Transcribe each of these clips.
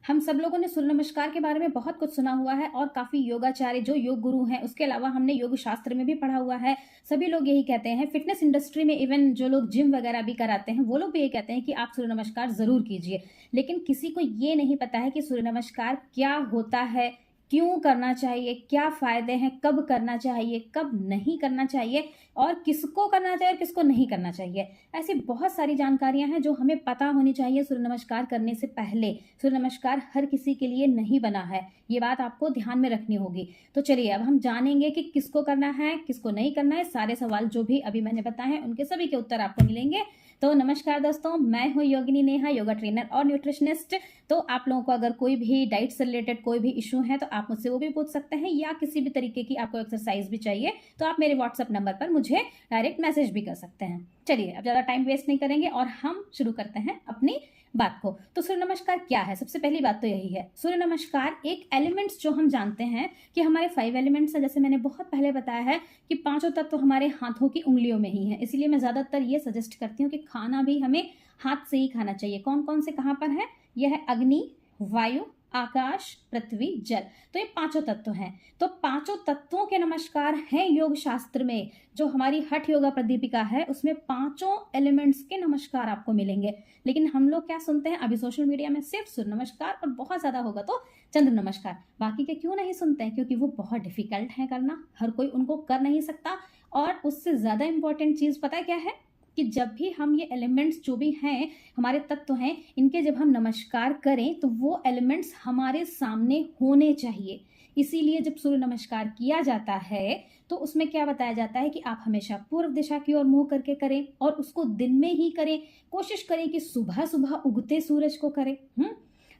हम सब लोगों ने सूर्य नमस्कार के बारे में बहुत कुछ सुना हुआ है और काफी योगाचार्य जो योग गुरु हैं, उसके अलावा हमने योग शास्त्र में भी पढ़ा हुआ है। सभी लोग यही कहते हैं, फिटनेस इंडस्ट्री में इवन जो लोग जिम वगैरह भी कराते हैं वो लोग भी ये कहते हैं कि आप सूर्य नमस्कार जरूर कीजिए। लेकिन किसी को ये नहीं पता है कि सूर्य नमस्कार क्या होता है, क्यों करना चाहिए, क्या फायदे हैं, कब करना चाहिए, कब नहीं करना चाहिए और किसको करना चाहिए और किसको नहीं करना चाहिए। ऐसी बहुत सारी जानकारियां हैं जो हमें पता होनी चाहिए सूर्य नमस्कार करने से पहले। सूर्य नमस्कार हर किसी के लिए नहीं बना है, ये बात आपको ध्यान में रखनी होगी। तो चलिए अब हम जानेंगे कि किसको करना है, किसको नहीं करना है। सारे सवाल जो भी अभी मैंने बताए हैं उनके सभी के उत्तर आपको मिलेंगे। तो नमस्कार दोस्तों, मैं हूं योगिनी नेहा, योगा ट्रेनर और न्यूट्रिशनिस्ट। तो आप लोगों को अगर कोई भी डाइट से रिलेटेड कोई भी इशू है तो आप मुझसे वो भी पूछ सकते हैं, या किसी भी तरीके की आपको एक्सरसाइज भी चाहिए तो आप मेरे व्हाट्सएप नंबर पर मुझे डायरेक्ट मैसेज भी कर सकते हैं। चलिए अब ज्यादा टाइम वेस्ट नहीं करेंगे और हम शुरू करते हैं अपनी बात को। तो सूर्य नमस्कार क्या है, सबसे पहली बात तो यही है। सूर्य नमस्कार एक एलिमेंट्स जो हम जानते हैं कि हमारे 5 एलिमेंट्स हैं, जैसे मैंने बहुत पहले बताया है कि 5 तत्व हमारे हाथों की उंगलियों में ही है। इसीलिए मैं ज्यादातर ये सजेस्ट करती हूँ कि खाना भी हमें हाथ से ही खाना चाहिए। कौन कौन से कहाँ पर है, यह है अग्नि, वायु, आकाश, पृथ्वी, जल। तो ये 5 तत्व हैं। तो 5 तत्वों के नमस्कार हैं योग शास्त्र में। जो हमारी हठ योगा प्रदीपिका है उसमें 5 एलिमेंट्स के नमस्कार आपको मिलेंगे। लेकिन हम लोग क्या सुनते हैं अभी सोशल मीडिया में, सिर्फ सूर्य नमस्कार और बहुत ज्यादा होगा तो चंद्र नमस्कार। बाकी के क्यों नहीं सुनते हैं? क्योंकि वो बहुत डिफिकल्ट है करना, हर कोई उनको कर नहीं सकता। और उससे ज्यादा इंपॉर्टेंट चीज पता है क्या है कि जब भी हम ये एलिमेंट्स जो भी हैं, हमारे तत्व हैं, इनके जब हम नमस्कार करें तो वो एलिमेंट्स हमारे सामने होने चाहिए। इसीलिए जब सूर्य नमस्कार किया जाता है तो उसमें क्या बताया जाता है कि आप हमेशा पूर्व दिशा की ओर मुंह करके करें और उसको दिन में ही करें। कोशिश करें कि सुबह सुबह उगते सूरज को करें।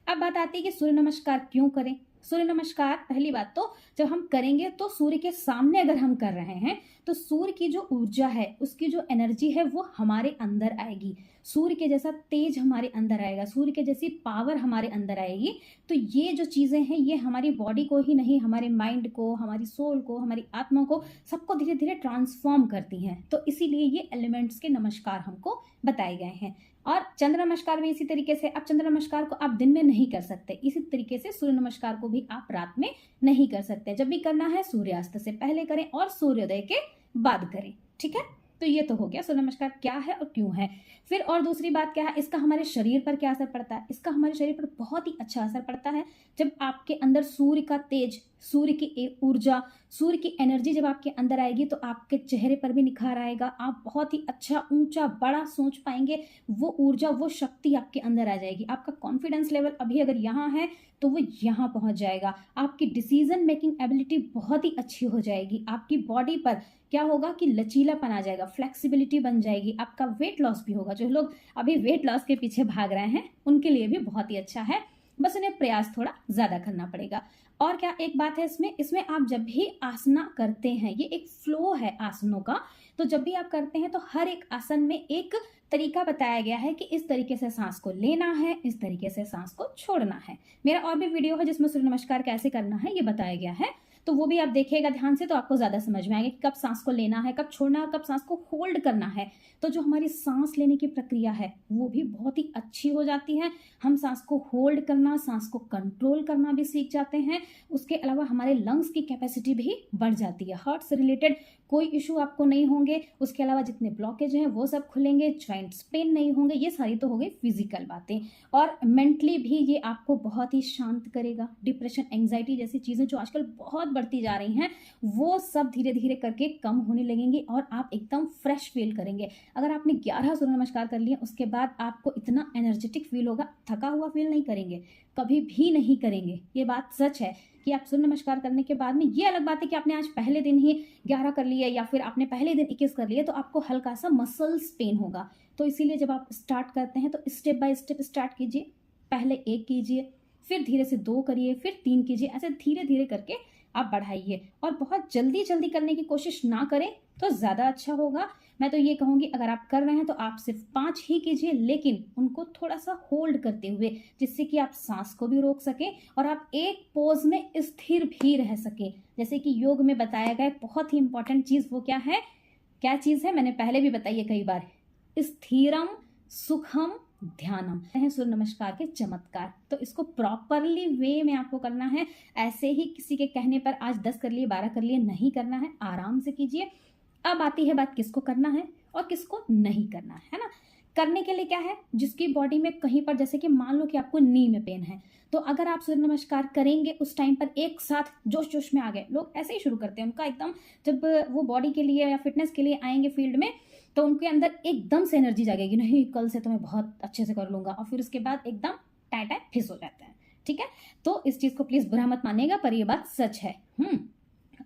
अब बात आती है कि सूर्य नमस्कार क्यों करें। सूर्य नमस्कार पहली बात तो जब हम करेंगे तो सूर्य के सामने अगर हम कर रहे हैं तो सूर्य की जो ऊर्जा है, उसकी जो एनर्जी है वो हमारे अंदर आएगी। सूर्य के जैसा तेज हमारे अंदर आएगा, सूर्य के जैसी पावर हमारे अंदर आएगी। तो ये जो चीजें हैं ये हमारी बॉडी को ही नहीं, हमारे माइंड को, हमारी सोल को, हमारी आत्मा को, सबको धीरे धीरे ट्रांसफॉर्म करती हैं। तो इसीलिए ये एलिमेंट्स के नमस्कार हमको बताए गए हैं। और चंद्र नमस्कार भी इसी तरीके से। अब चंद्र नमस्कार को आप दिन में नहीं कर सकते, इसी तरीके से सूर्य नमस्कार को भी आप रात में नहीं कर सकते। जब भी करना है सूर्यास्त से पहले करें और सूर्योदय के बाद करें। ठीक है, तो ये तो हो गया सूर्य नमस्कार क्या है और क्यों है। फिर और दूसरी बात क्या है, इसका हमारे शरीर पर क्या असर पड़ता है। इसका हमारे शरीर पर बहुत ही अच्छा असर पड़ता है। जब आपके अंदर सूर्य का तेज, सूर्य की ऊर्जा, सूर्य की एनर्जी जब आपके अंदर आएगी तो आपके चेहरे पर भी निखार आएगा। आप बहुत ही अच्छा, ऊंचा, बड़ा सोच पाएंगे। वो ऊर्जा, वो शक्ति आपके अंदर आ जाएगी। आपका कॉन्फिडेंस लेवल अभी अगर यहाँ है तो वो यहाँ पहुंच जाएगा। आपकी डिसीजन मेकिंग एबिलिटी बहुत ही अच्छी हो जाएगी। आपकी बॉडी पर क्या होगा कि लचीलापन आ जाएगा, फ्लेक्सिबिलिटी बन जाएगी। आपका वेट लॉस भी होगा। जो लोग अभी वेट लॉस के पीछे भाग रहे हैं उनके लिए भी बहुत ही अच्छा है, बस उन्हें प्रयास थोड़ा ज्यादा करना पड़ेगा। और क्या एक बात है इसमें आप जब भी आसना करते हैं, ये एक फ्लो है आसनों का। तो जब भी आप करते हैं तो हर एक आसन में एक तरीका बताया गया है कि इस तरीके से सांस को लेना है, इस तरीके से सांस को छोड़ना है। मेरा और भी वीडियो है जिसमें सूर्य नमस्कार कैसे करना है ये बताया गया है, तो वो भी आप देखिएगा ध्यान से, तो आपको ज्यादा समझ में आएगा कि कब सांस को लेना है, कब छोड़ना है, कब सांस को होल्ड करना है। तो जो हमारी सांस लेने की प्रक्रिया है वो भी बहुत ही अच्छी हो जाती है। हम सांस को होल्ड करना, सांस को कंट्रोल करना भी सीख जाते हैं। उसके अलावा हमारे लंग्स की कैपेसिटी भी बढ़ जाती है। हार्ट से रिलेटेड कोई इशू आपको नहीं होंगे। उसके अलावा जितने ब्लॉकेज हैं वो सब खुलेंगे, जॉइंट्स पेन नहीं होंगे। ये सारी तो हो गई फिजिकल बातें। और मेंटली भी ये आपको बहुत ही शांत करेगा। डिप्रेशन, एंजाइटी जैसी चीजें जो आजकल बहुत बढ़ती जा रही हैं वो सब धीरे धीरे करके कम होने लगेंगी और आप एकदम फ्रेश फील करेंगे। अगर आपने 11 सूर्य नमस्कार कर लिए उसके बाद आपको इतना एनर्जेटिक फील होगा, थका हुआ फील नहीं करेंगे, कभी भी नहीं करेंगे। ये बात सच है कि आप सूर्य नमस्कार करने के बाद में, ये अलग बात है कि आपने आज पहले दिन ही 11 कर लिए या फिर आपने पहले दिन 21 कर लिए तो आपको हल्का सा मसल्स पेन होगा। तो इसीलिए जब आप स्टार्ट करते हैं तो स्टेप बाय स्टेप स्टार्ट कीजिए। पहले 1 कीजिए, फिर धीरे से 2 करिए, फिर 3 कीजिए। ऐसे धीरे धीरे करके आप बढ़ाइए और बहुत जल्दी जल्दी करने की कोशिश ना करें तो ज्यादा अच्छा होगा। मैं तो ये कहूंगी अगर आप कर रहे हैं तो आप सिर्फ 5 ही कीजिए, लेकिन उनको थोड़ा सा होल्ड करते हुए, जिससे कि आप सांस को भी रोक सकें और आप एक पोज में स्थिर भी रह सकें। जैसे कि योग में बताया गया बहुत ही इंपॉर्टेंट चीज, वो क्या चीज है मैंने पहले भी बताई है कई बार, स्थिरम सुखम ध्यानम है सूर्य नमस्कार के चमत्कार। तो इसको प्रॉपरली वे में आपको करना है। ऐसे ही किसी के कहने पर आज 10 कर लिए 12 कर लिए नहीं करना है, आराम से कीजिए। अब आती है बात किसको करना है और किसको नहीं करना है ना। करने के लिए क्या है, जिसकी बॉडी में कहीं पर, जैसे कि मान लो कि आपको नी में पेन है, तो अगर आप सूर्य नमस्कार करेंगे उस टाइम पर एक साथ जोश जोश में आ गए, लोग ऐसे ही शुरू करते हैं उनका एकदम, जब वो बॉडी के लिए या फिटनेस के लिए आएंगे फील्ड में, तो उनके अंदर एकदम से एनर्जी जागेगी, नहीं कल से तो मैं बहुत अच्छे से कर लूंगा, और फिर उसके बाद एकदम टाइट टाइट फिस हो जाता है। ठीक है, तो इस चीज को प्लीज बुरा मत मानिएगा, पर ये बात सच है।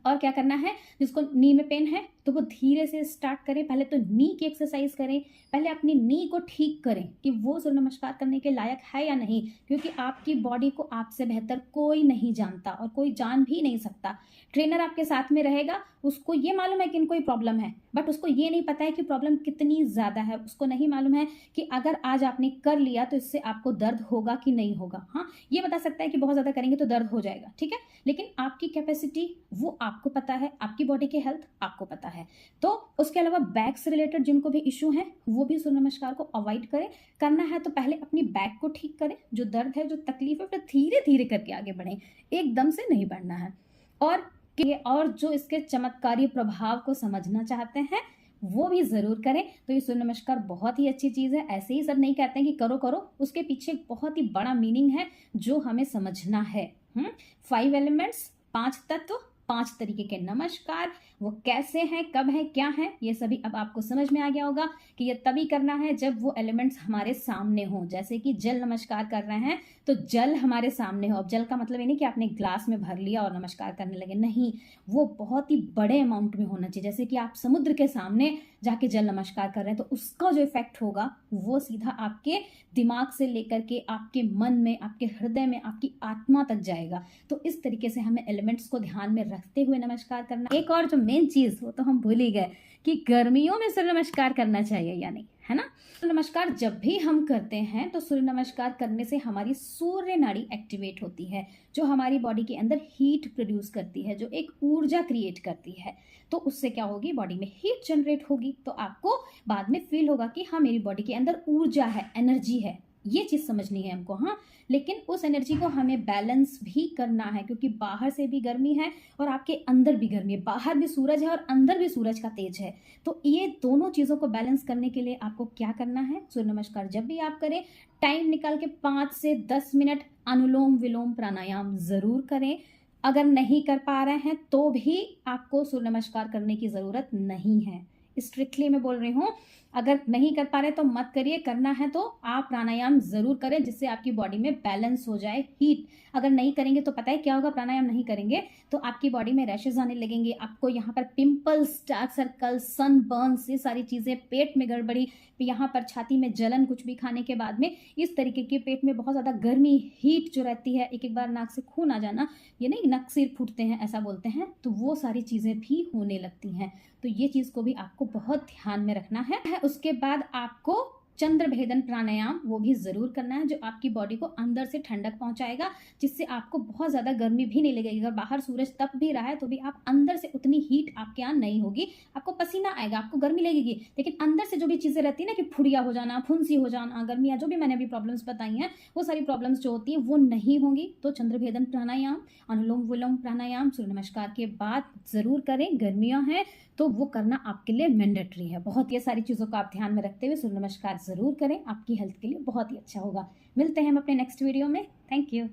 और क्या करना है, जिसको नी में पेन है तो वो धीरे से स्टार्ट करें। पहले तो नी की एक्सरसाइज करें, पहले अपनी नी को ठीक करें कि वो सूर्य नमस्कार करने के लायक है या नहीं, क्योंकि आपकी बॉडी को आपसे बेहतर कोई नहीं जानता और कोई जान भी नहीं सकता। ट्रेनर आपके साथ में रहेगा, उसको ये मालूम है कि इनको कोई प्रॉब्लम है, बट उसको ये नहीं पता है कि प्रॉब्लम कितनी ज्यादा है। उसको नहीं मालूम है कि अगर आज आपने कर लिया तो इससे आपको दर्द होगा कि नहीं होगा। हाँ, ये बता सकता है कि बहुत ज्यादा करेंगे तो दर्द हो जाएगा, ठीक है, लेकिन आपकी कैपेसिटी वो आपको पता है, आपकी बॉडी की हेल्थ आपको पता है। तो उसके अलावा बैक से रिलेटेड जिनको भी इशू है वो भी सूर्य नमस्कार को अवॉइड करें। करना है तो पहले अपनी बैक को ठीक करें, जो दर्द है, जो तकलीफ है, फिर धीरे धीरे करके आगे बढ़ें, एकदम से नहीं बढ़ना है। और जो इसके चमत्कारी प्रभाव को समझना चाहते हैं वो भी जरूर करें। तो ये सूर्य नमस्कार बहुत ही अच्छी चीज है। ऐसे ही सब नहीं कहते हैं कि करो करो, उसके पीछे एक बहुत ही बड़ा मीनिंग है जो हमें समझना है। 5 एलिमेंट्स, 5 तत्व, 5 तरीके के नमस्कार, वो कैसे हैं, कब है, क्या है, ये सभी अब आपको समझ में आ गया होगा कि ये तभी करना है जब वो एलिमेंट्स हमारे सामने हो। जैसे कि जल नमस्कार कर रहे हैं तो जल हमारे सामने हो। अब जल का मतलब ये नहीं कि आपने ग्लास में भर लिया और नमस्कार करने लगे, नहीं, वो बहुत ही बड़े अमाउंट में होना चाहिए। जैसे कि आप समुद्र के सामने जाके जल नमस्कार कर रहे हैं तो उसका जो इफेक्ट होगा वो सीधा आपके दिमाग से लेकर के आपके मन में, आपके हृदय में, आपकी आत्मा तक जाएगा। तो इस तरीके से हमें एलिमेंट्स को ध्यान में रखते हुए नमस्कार करना। एक और जो मेन चीज, वो तो हम भूल ही गए कि गर्मियों में सूर्य नमस्कार करना चाहिए या नहीं, है ना। सूर्य नमस्कार जब भी हम करते हैं तो सूर्य नमस्कार करने से हमारी सूर्य नाड़ी एक्टिवेट होती है, जो हमारी बॉडी के अंदर हीट प्रोड्यूस करती है, जो एक ऊर्जा क्रिएट करती है। तो उससे क्या होगी, बॉडी में हीट जनरेट होगी, तो आपको बाद में फील होगा कि हाँ मेरी बॉडी के अंदर ऊर्जा है, एनर्जी है। ये चीज समझनी है हमको। हाँ, लेकिन उस एनर्जी को हमें बैलेंस भी करना है, क्योंकि बाहर से भी गर्मी है और आपके अंदर भी गर्मी है। बाहर भी सूरज है और अंदर भी सूरज का तेज है। तो ये दोनों चीजों को बैलेंस करने के लिए आपको क्या करना है, सूर्य नमस्कार जब भी आप करें, टाइम निकाल के 5 से 10 मिनट अनुलोम विलोम प्राणायाम जरूर करें। अगर नहीं कर पा रहे हैं तो भी आपको सूर्य नमस्कार करने की जरूरत नहीं है। स्ट्रिक्टली मैं बोल रही हूँ, अगर नहीं कर पा रहे तो मत करिए, करना है तो आप प्राणायाम जरूर करें, जिससे आपकी बॉडी में बैलेंस हो जाए हीट। अगर नहीं करेंगे तो पता है क्या होगा, प्राणायाम नहीं करेंगे तो आपकी बॉडी में रैशेज आने लगेंगे, आपको यहाँ पर पिंपल्स, डार्क सर्कल, सनबर्न्स, ये सारी चीजें, पेट में गड़बड़ी, यहाँ पर छाती में जलन, कुछ भी खाने के बाद में इस तरीके के पेट में बहुत ज्यादा गर्मी, हीट जो रहती है, एक एक बार नाक से खून आ जाना, ये नहीं नक सिर फूटते हैं ऐसा बोलते हैं, तो वो सारी चीजें भी होने लगती हैं। तो ये चीज को भी आपको बहुत ध्यान में रखना है। उसके बाद आपको चंद्र भेदन प्राणायाम वो भी जरूर करना है, जो आपकी बॉडी को अंदर से ठंडक पहुंचाएगा, जिससे आपको बहुत ज्यादा गर्मी भी नहीं लगेगी। अगर बाहर सूरज तप भी रहा है तो भी आप अंदर से उतनी हीट आपके यहाँ नहीं होगी, आपको पसीना आएगा, आपको गर्मी लगेगी, लेकिन अंदर से जो भी चीजें रहती है ना, कि फुड़िया हो जाना, फुंसी हो जाना, गर्मियाँ, जो भी मैंने अभी प्रॉब्लम्स बताई हैं, वो सारी प्रॉब्लम्स जो होती है वो नहीं होंगी। तो चंद्र भेदन प्राणायाम, अनुलोम विलोम प्राणायाम सूर्य नमस्कार के बाद जरूर करें। गर्मियाँ हैं तो वो करना आपके लिए मैंडेटरी है बहुत। ये सारी चीजों को आप ध्यान में रखते हुए सूर्य नमस्कार जरूर करें, आपकी हेल्थ के लिए बहुत ही अच्छा होगा। मिलते हैं हम अपने नेक्स्ट वीडियो में। Thank you.